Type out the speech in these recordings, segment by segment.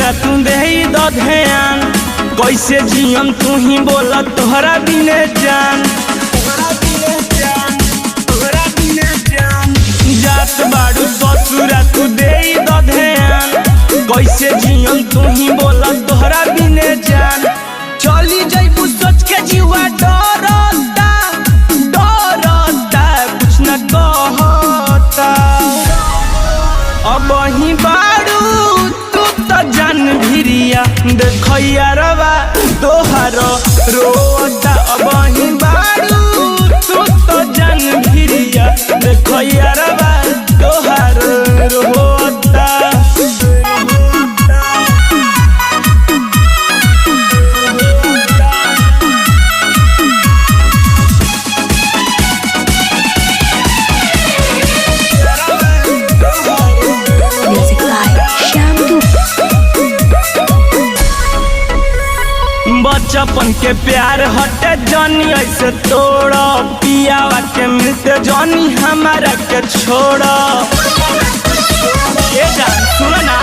ससुरा तू दे दो ध्यान, कैसे जियम तू ही बोला तोहरा बिने जान। जात बाड़ू ससुरा तू दे दो ध्यान, कैसे जियम तू ही बोला तोहरा बिने जान। चली जइबू सोच के जीवा डरता डरता, कुछ न कहता। अब ही बाड़ू तू तो जान भिरिया, देखैया रवा तोहार रोता। अब ही बाड़ू तू तो जान भिरिया, देखैया रवा तोहार रोता। बचपन के प्यार हटे जानी ऐसे तोड़, पियावा के मिलते जानी हमारा के छोड़। ये जान सुन ना,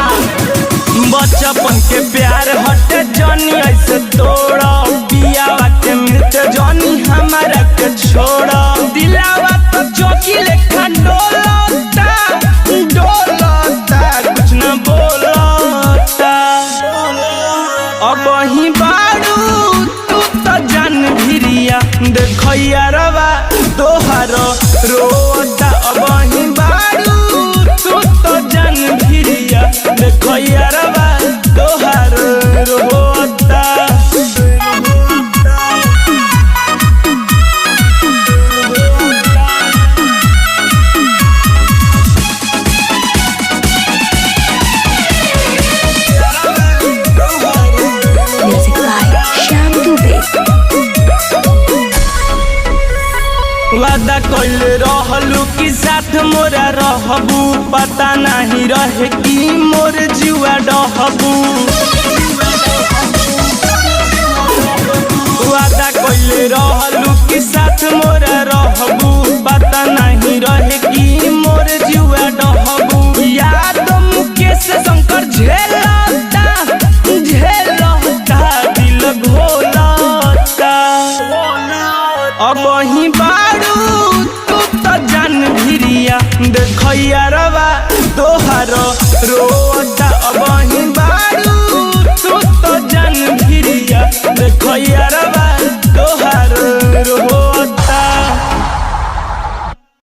बचपन के प्यार हटे जानी ऐसे तोड़, पियावा के मिलते जानी हमारा के छोड़। दिलावा तो चौकी लेखा डोलता डोलता, कुछ न बोलता। अब ही बाड़ू तू तो जान भिरिया, देखैया रवा तोहार रोता। अब ही बाड़ू तू तो जान भिरिया, देखैया रवा तोहार रोता। वादा कइले रहलू कि साथ मोरा रहबू, पता नहीं रहे कि मोर जीवा डहबू। वादा कइले रहलू कि साथ मोरा रहबू, पता नहीं रहे कि मोर जीवा डहबू। याद मुकेश शंकर झेलता झेलता, दिल घोलता। अब ही बाड़ू तू तो जान भिरिया, देखैया रवा तोहार रोता।